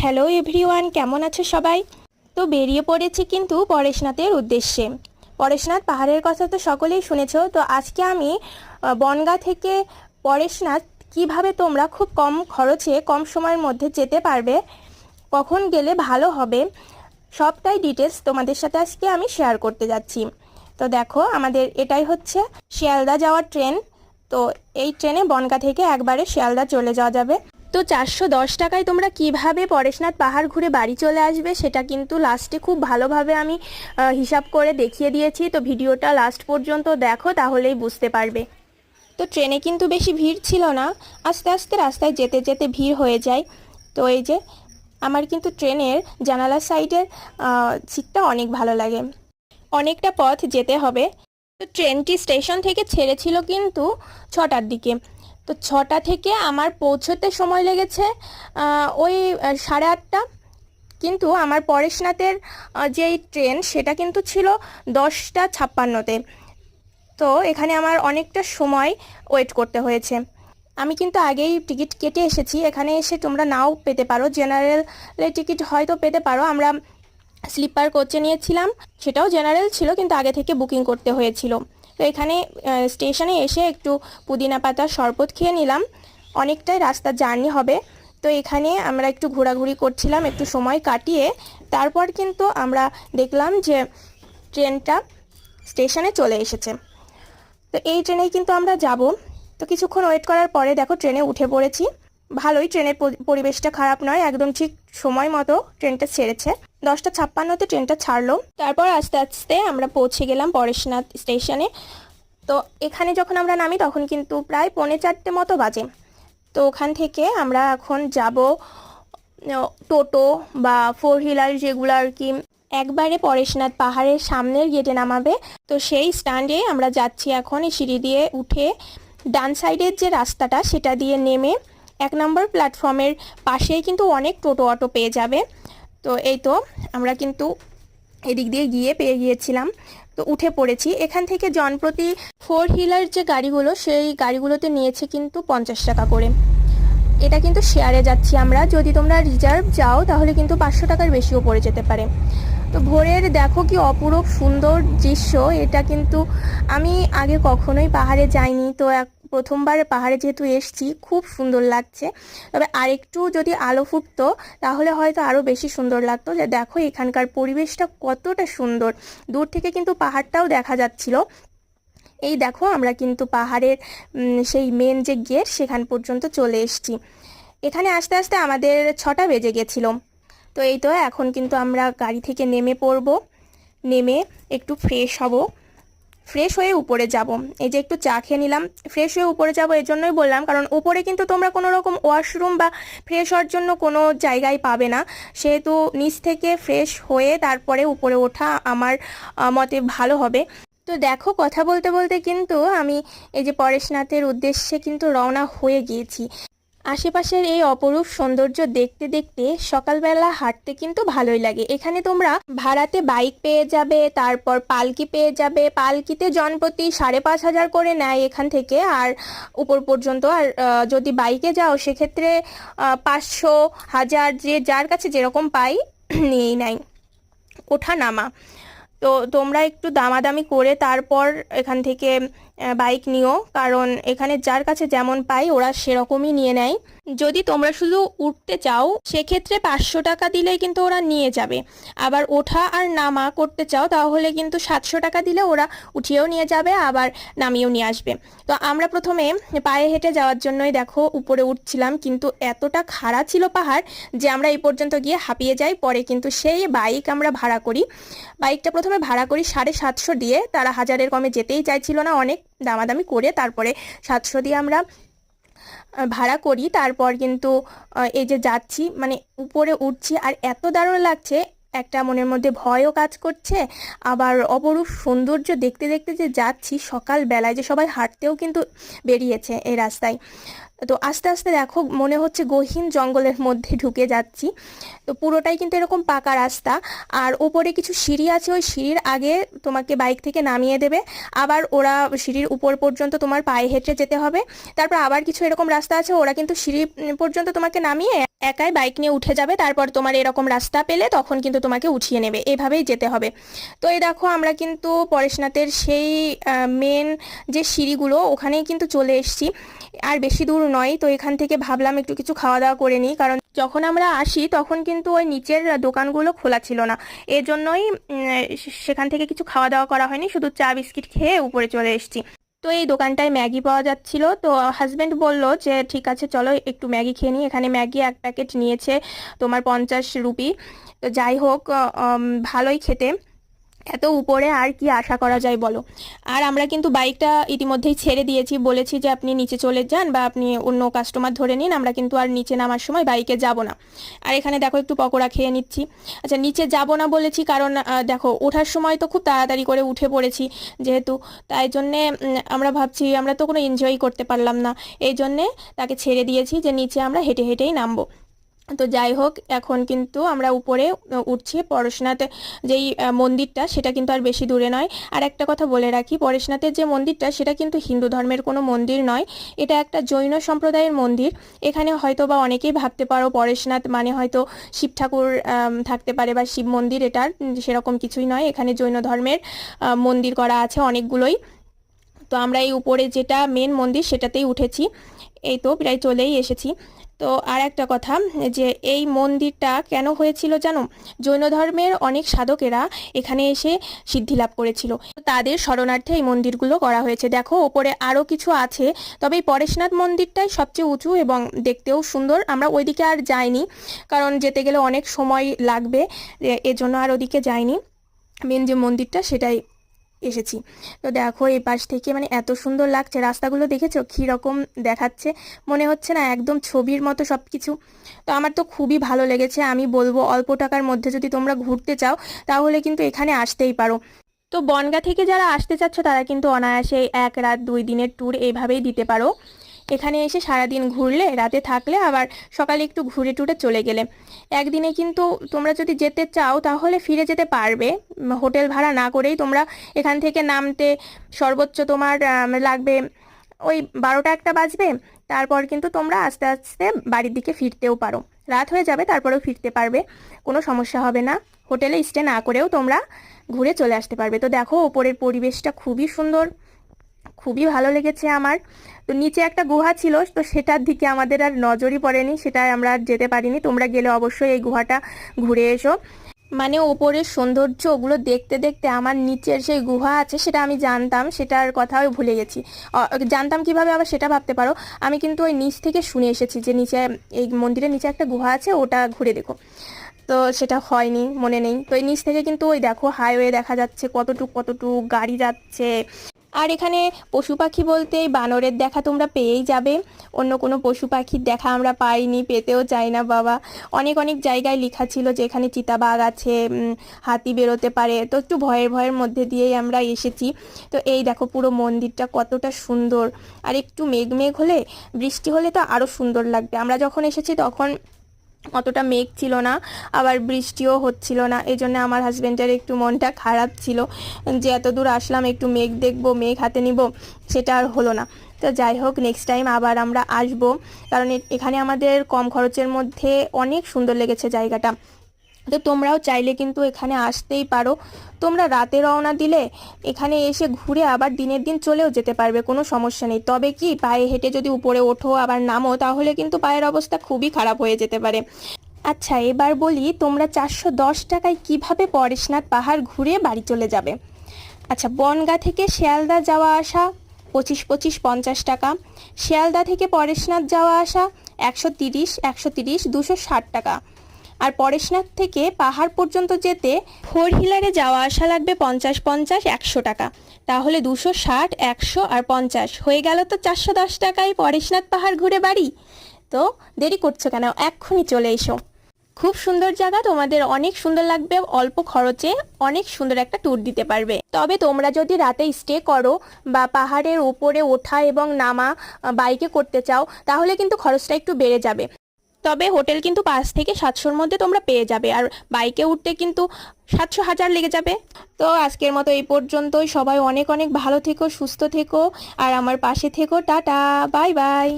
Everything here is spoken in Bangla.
হ্যালো এভরিওয়ান, কেমন আছো সবাই? তো বেরিয়ে পড়েছি কিন্তু পরেশনাথের উদ্দেশ্যে। পরেশনাথ পাহাড়ের কথা তো সকলেই শুনেছো। তো আজকে আমি বনগাঁ থেকে পরেশনাথ কিভাবে তোমরা খুব কম খরচে কম সময়ের মধ্যে যেতে পারবে, কখন গেলে ভালো হবে, সবটাই ডিটেলস তোমাদের সাথে আজকে আমি শেয়ার করতে যাচ্ছি। তো দেখো, আমাদের এটাই হচ্ছে শিয়ালদা যাওয়ার ট্রেন। তো এই ট্রেনে বনগাঁ থেকে একবারে শিয়ালদা চলে যাওয়া যাবে। তো 410 টাকায় তোমরা কিভাবে পরেশনাথ পাহাড় ঘুরে বাড়ি চলে আসবে সেটা কিন্তু লাস্টে খুব ভালোভাবে আমি হিসাব করে দেখিয়ে দিয়েছি। তো ভিডিওটা লাস্ট পর্যন্ত দেখো, তাহলেই বুঝতে পারবে। তো ট্রেনে কিন্তু বেশি ভিড় ছিল না, আস্তে আস্তে রাস্তায় যেতে যেতে ভিড় হয়ে যায়। তো এই যে আমার কিন্তু ট্রেনের জানালার সাইডের সিটটা অনেক ভালো লাগে। অনেকটা পথ যেতে হবে। তো ট্রেনটি স্টেশন থেকে ছেড়েছিল কিন্তু 6টার দিকে। তো 6টা থেকে আমার পৌঁছতে সময় লেগেছে ওই 8:30। কিন্তু আমার পরেশনাথের যেই ট্রেন সেটা কিন্তু ছিল 10:56-তে। তো এখানে আমার অনেকটা সময় ওয়েট করতে হয়েছে। আমি কিন্তু আগেই টিকিট কেটে এসেছি। এখানে এসে তোমরা নাও পেতে পারো, জেনারেলের টিকিট হয়তো পেতে পারো। আমরা স্লিপার কোচে নিয়েছিলাম, সেটাও জেনারেল ছিল কিন্তু আগে থেকে বুকিং করতে হয়েছিল। তো এখানে স্টেশনে এসে একটু পুদিনা পাতার শরবত খেয়ে নিলাম। অনেকটাই রাস্তার জার্নি হবে। তো এখানে আমরা একটু ঘোরাঘুরি করছিলাম, একটু সময় কাটিয়ে তারপর কিন্তু আমরা দেখলাম যে ট্রেনটা স্টেশনে চলে এসেছে। তো এই ট্রেনেই কিন্তু আমরা যাব। তো কিছুক্ষণ ওয়েট করার পরে দেখো ট্রেনে উঠে পড়েছি। ভালোই, ট্রেনের পরিবেশটা খারাপ নয়, একদম ঠিক সময় মতো ট্রেনটা ছেড়েছে। 10:56-তে ট্রেনটা ছাড়লো। তারপর আস্তে আস্তে আমরা পৌঁছে গেলাম পরেশনাথ স্টেশনে। তো এখানে যখন আমরা নামি তখন কিন্তু প্রায় 3:45 মতো বাজে। তো ওখান থেকে আমরা এখন যাব টোটো বা 4 হুইলার, যেগুলো আর কি একবারে পরেশনাথ পাহাড়ের সামনের গেটে নামাবে। তো সেই স্ট্যান্ডে আমরা যাচ্ছি এখন। এই সিঁড়ি দিয়ে উঠে ডান সাইডের যে রাস্তাটা সেটা দিয়ে নেমে 1 নম্বর প্ল্যাটফর্মের পাশেই কিন্তু অনেক টোটো অটো পেয়ে যাবে। তো এই তো আমরা কিন্তু এদিক দিয়ে গিয়ে পেয়ে গিয়েছিলাম। তো উঠে পড়েছি। এখান থেকে জনপ্রতি 4 হুইলার যে গাড়িগুলো, সেই গাড়িগুলোতে নিয়েছে কিন্তু 50 টাকা করে। এটা কিন্তু শেয়ারে যাচ্ছি আমরা। যদি তোমরা রিজার্ভ যাও তাহলে কিন্তু 500 টাকার বেশিও পড়ে যেতে পারে। তো ভোরের দেখো কি অপরূপ সুন্দর দৃশ্য। এটা কিন্তু আমি আগে কখনোই পাহাড়ে যাইনি। তো প্রথমবার পাহাড়ে যেহেতু এসছি, খুব সুন্দর লাগছে। তবে আরেকটু যদি আলো ফুটতো তাহলে হয়তো আরও বেশি সুন্দর লাগতো। যে দেখো এখানকার পরিবেশটা কতটা সুন্দর, দূর থেকে কিন্তু পাহাড়টাও দেখা যাচ্ছিল। এই দেখো আমরা কিন্তু পাহাড়ের সেই মেন যে গেট সেখান পর্যন্ত চলে এসেছি। এখানে আস্তে আস্তে আমাদের 6টা বেজে গেছিল। তো এই তো এখন কিন্তু আমরা গাড়ি থেকে নেমে পড়ব। নেমে একটু ফ্রেশ হব, ফ্রেশ হয়ে উপরে যাব। এই যে একটু চা খেয়ে নিলাম। ফ্রেশ হয়ে উপরে যাব এই জন্যই বললাম, কারণ উপরে কিন্তু তোমরা কোনো রকম ওয়াশরুম বা ফ্রেশ হওয়ার জন্য কোনো জায়গায় পাবে না। সেহেতু নিচ থেকে ফ্রেশ হয়ে তারপরে উপরে ওঠা আমার মতে ভালো হবে। তো দেখো, কথা বলতে বলতে কিন্তু আমি এই যে পরেশনাথের উদ্দেশ্যে কিন্তু রওনা হয়ে গিয়েছি। আশেপাশের এই অপরূপ সৌন্দর্য দেখতে দেখতে সকালবেলা হাঁটতে কিন্তু ভালোই লাগে। এখানে তোমরা ভাড়াতে বাইক পেয়ে যাবে, তারপর পালকি পেয়ে যাবে। পালকিতে জনপ্রতি 5,500 করে নেয় এখান থেকে আর উপর পর্যন্ত। আর যদি বাইকে যাও সেক্ষেত্রে 500, 1000, যে যার কাছে যেরকম পাই নিয়েই নেয় ওঠা নামা। তো তোমরা একটু দামাদামি করে তারপর এখান থেকে বাইক নিও, কারণ এখানে যার কাছে যেমন পাই ওরা সেরকমই নিয়ে নেয়। যদি তোমরা শুধু উঠতে চাও সেক্ষেত্রে 500 টাকা দিলেই কিন্তু ওরা নিয়ে যাবে। আবার ওঠা আর নামা করতে চাও তাহলে কিন্তু 700 টাকা দিলে ওরা উঠিয়েও নিয়ে যাবে, আবার নামিয়েও নিয়ে আসবে। তো আমরা প্রথমে পায়ে হেঁটে যাওয়ার জন্যই দেখো উপরে উঠছিলাম, কিন্তু এতটা খাড়া ছিল পাহাড় যে আমরা এই পর্যন্ত গিয়ে হাঁপিয়ে যাই। পরে কিন্তু সেই বাইক আমরা ভাড়া করি। বাইকটা প্রথমে ভাড়া করি 750 দিয়ে। তারা 1000-এর কমে যেতেই চাইছিল না, অনেক দামাদামি করে তারপরে 700 দিয়ে আমরা ভাড়া করি। তারপর কিন্তু এই যে যাচ্ছি, মানে উপরে উঠছি আর এত দারুণ লাগছে, একটা মনের মধ্যে ভয়ও কাজ করছে। আবার অপরূপ সৌন্দর্য দেখতে দেখতে যে যাচ্ছি, সকাল বেলায় যে সবাই হাঁটতেও কিন্তু বেরিয়েছে এই রাস্তায়। তো আস্তে আস্তে দেখো মনে হচ্ছে গহীন জঙ্গলের মধ্যে ঢুকে যাচ্ছি। তো পুরোটাই কিন্তু এরকম পাকা রাস্তা, আর ওপরে কিছু সিঁড়ি আছে। ওই সিঁড়ির আগে তোমাকে বাইক থেকে নামিয়ে দেবে, আবার ওরা সিঁড়ির উপর পর্যন্ত তোমার পায়ে হেঁটে যেতে হবে। তারপর আবার কিছু এরকম রাস্তা আছে, ওরা কিন্তু সিঁড়ি পর্যন্ত তোমাকে নামিয়ে একাই বাইক নিয়ে উঠে যাবে, তারপর তোমার এরকম রাস্তা পেলে তখন কিন্তু তোমাকে উঠিয়ে নেবে, এভাবেই যেতে হবে। তো এই দেখো আমরা কিন্তু পরেশনাথের সেই মেন যে সিঁড়িগুলো ওখানেই কিন্তু চলে এসেছি, আর বেশি দূর নয়। তো এখান থেকে ভাবলাম একটু কিছু খাওয়া দাওয়া করে নিই, কারণ যখন আমরা আসি তখন কিন্তু ওই নিচের দোকানগুলো খোলা ছিল না, এর জন্যই সেখান থেকে কিছু খাওয়া দাওয়া করা হয়নি, শুধু চা বিস্কিট খেয়ে উপরে চলে এসেছি। তো এই দোকানটায় ম্যাগি পাওয়া যাচ্ছিল, তো হাজব্যান্ড বলল যে ঠিক আছে চলো একটু ম্যাগি খেয়ে নিই। এখানে ম্যাগি এক প্যাকেট নিয়েছে তোমার 50 রুপি। তো যাই হোক ভালোই খেতে, এত উপরে আর কি আশা করা যায় বলো। আর আমরা কিন্তু বাইকটা ইতিমধ্যেই ছেড়ে দিয়েছি, বলেছি যে আপনি নিচে চলে যান বা আপনি অন্য কাস্টমার ধরে নিন, আমরা কিন্তু আর নিচে নামার সময় বাইকে যাব না। আর এখানে দেখো একটু পকোড়া খেয়ে নিচ্ছি। আচ্ছা নিচে যাব না বলেছি কারণ দেখো ওঠার সময় তো খুব তাড়াতাড়ি করে উঠে পড়েছি যেহেতু, তাই জন্যে আমরা ভাবছি আমরা তো কোনো এনজয় করতে পারলাম না, এই জন্যে তাকে ছেড়ে দিয়েছি যে নিচে আমরা হেঁটে হেঁটেই নামবো। তো যাই হোক এখন কিন্তু আমরা উপরে উঠছি। পরেশনাথ যেই মন্দিরটা সেটা কিন্তু আর বেশি দূরে নয়। আর একটা কথা বলে রাখি, পরেশনাথের যে মন্দিরটা সেটা কিন্তু হিন্দু ধর্মের কোনো মন্দির নয়, এটা একটা জৈন সম্প্রদায়ের মন্দির। এখানে হয়তো বা অনেকেই ভাবতে পারো পরেশনাথ মানে হয়তো শিব ঠাকুর থাকতে পারে বা শিব মন্দির, এটার সেরকম কিছুই নয়। এখানে জৈন ধর্মের মন্দির করা আছে অনেকগুলোই। তো আমরা এই উপরে যেটা মেন মন্দির সেটাতেই উঠেছি, এই তো প্রায় চলেই এসেছি। তো আর একটা কথা, যে এই মন্দিরটা কেন হয়েছিল জানো, জৈন ধর্মের অনেক সাধকেরা এখানে এসে সিদ্ধি লাভ করেছিল, তাদের শরণার্থে এই মন্দিরগুলো করা হয়েছে। দেখো ওপরে আরও কিছু আছে, তবে এই পরেশনাথ মন্দিরটাই সবচেয়ে উঁচু এবং দেখতেও সুন্দর। আমরা ওইদিকে আর যাইনি কারণ যেতে গেলে অনেক সময় লাগবে, এজন্য আর ওদিকে যাইনি। মেন যে মন্দিরটা সেটাই এসেছি। তো দেখো এই পাশ থেকে মানে এত সুন্দর লাগছে, রাস্তাগুলো দেখেছো কীরকম দেখাচ্ছে, মনে হচ্ছে না একদম ছবির মতো সব কিছু। তো আমার তো খুবই ভালো লেগেছে, আমি বলবো অল্প টাকার মধ্যে যদি তোমরা ঘুরতে চাও তাহলে কিন্তু এখানে আসতেই পারো। তো বনগাঁ থেকে যারা আসতে চাচ্ছ তারা কিন্তু অনায়াসে 1 রাত 2 দিনের ট্যুর এইভাবেই দিতে পারো। এখানে এসে সারাদিন ঘুরলে, রাতে থাকলে, আবার সকালে একটু ঘুরে টুরে চলে গেলে একদিনে কিন্তু তোমরা যদি যেতে চাও তাহলে ফিরে যেতে পারবে। হোটেল ভাড়া না করেই তোমরা এখান থেকে নামতে সর্বোচ্চ তোমার লাগবে ওই 12টা 1টা বাজবে, তারপর কিন্তু তোমরা আস্তে আস্তে বাড়ির দিকে ফিরতেও পারো, রাত হয়ে যাবে তারপরেও ফিরতে পারবে, কোনো সমস্যা হবে না। হোটেলে স্টে না করেও তোমরা ঘুরে চলে আসতে পারবে। তো দেখো ওপরের পরিবেশটা খুবই সুন্দর, খুবই ভালো লেগেছে আমার। তো নিচে একটা গুহা ছিল, তো সেটার দিকে আমাদের আর নজরই পড়েনি, সেটা আমরা আর যেতে পারিনি। তোমরা গেলে অবশ্যই এই গুহাটা ঘুরে এসো, মানে ওপরের সৌন্দর্য ওগুলো দেখতে দেখতে আমার নিচের সেই গুহা আছে সেটা আমি জানতাম, সেটার কথাও ভুলে গেছি। জানতাম কিভাবে আবার সেটা ভাবতে পারো, আমি কিন্তু ওই নিচ থেকে শুনে এসেছি যে নিচে এই মন্দিরের নিচে একটা গুহা আছে, ওটা ঘুরে দেখো। তো সেটা হয়নি, মনে নেই। তো এই নিচ থেকে কিন্তু ওই দেখো হাইওয়ে দেখা যাচ্ছে, কতটুক কতটুক গাড়ি যাচ্ছে। আর এখানে পশু পাখি বলতে বানরের দেখা তোমরা পেয়েই যাবে, অন্য কোনো পশু পাখির দেখা আমরা পাইনি, পেতেও চাই না বাবা। অনেক অনেক জায়গায় লেখা ছিল যে এখানে চিতাবাঘ আছে, হাতি বেরোতে পারে, তো একটু ভয়ের ভয়ের মধ্যে দিয়েই আমরা এসেছি। তো এই দেখো পুরো মন্দিরটা কতটা সুন্দর, আর একটু মেঘ মেঘ হলে, বৃষ্টি হলে তো আরও সুন্দর লাগবে। আমরা যখন এসেছি তখন অতটা মেঘ ছিল না, আবার বৃষ্টিও হচ্ছিল না, এই জন্য আমার হাজব্যান্ডের একটু মনটা খারাপ ছিল যে এত দূর আসলাম একটু মেঘ দেখবো, মেঘ হাতে নিব, সেটা আর হলো না। তো যাই হোক নেক্সট টাইম আবার আমরা আসবো, কারণ এখানে আমাদের কম খরচের মধ্যে অনেক সুন্দর লেগেছে জায়গাটা। তো তোমরাও চাইলে কিন্তু এখানে আসতেই পারো। তোমরা রাতে রওনা দিলে এখানে এসে ঘুরে আবার দিনের দিন চলেও যেতে পারবে, কোনো সমস্যা নেই। তবে কি পায়ে হেঁটে যদি উপরে ওঠো আবার নামো তাহলে কিন্তু পায়ের অবস্থা খুবই খারাপ হয়ে যেতে পারে। আচ্ছা এবার বলি, তোমরা 410 টাকায় কিভাবে পরেশনাথ পাহাড় ঘুরে বাড়ি চলে যাবে। আচ্ছা বনগাঁ থেকে শিয়ালদা যাওয়া আসা 25 50 টাকা, শিয়ালদা থেকে পরেশনাথ যাওয়া আসা 130 260 টাকা। আর পরেশনাথ থেকে পাহাড় পর্যন্ত যেতে 4 হুইলারে যাওয়া আসা লাগবে 50 100 টাকা, তাহলে 260 100 আর 50 হয়ে গেল তো 410 টাকায় পরেশনাথ পাহাড় ঘুরে বাড়ি। তো দেরি করছো কেন, এক্ষুনি চলে এসো। খুব সুন্দর জায়গা, তোমাদের অনেক সুন্দর লাগবে, অল্প খরচে অনেক সুন্দর একটা ট্যুর দিতে পারবে। তবে তোমরা যদি রাতে স্টে করো বা পাহাড়ের উপরে ওঠা এবং নামা বাইকে করতে চাও তাহলে কিন্তু খরচটা একটু বেড়ে যাবে। তবে হোটেল কিন্তু 5 থেকে 700-র মধ্যে তোমরা পেয়ে যাবে, আর বাইকে উঠতে কিন্তু 700 1000 লেগে যাবে। তো আজকের মতো এই পর্যন্তই, সবাই অনেক অনেক ভালো থেকো, সুস্থ থেকো, আর আমার পাশে থেকো। Tata, bye bye.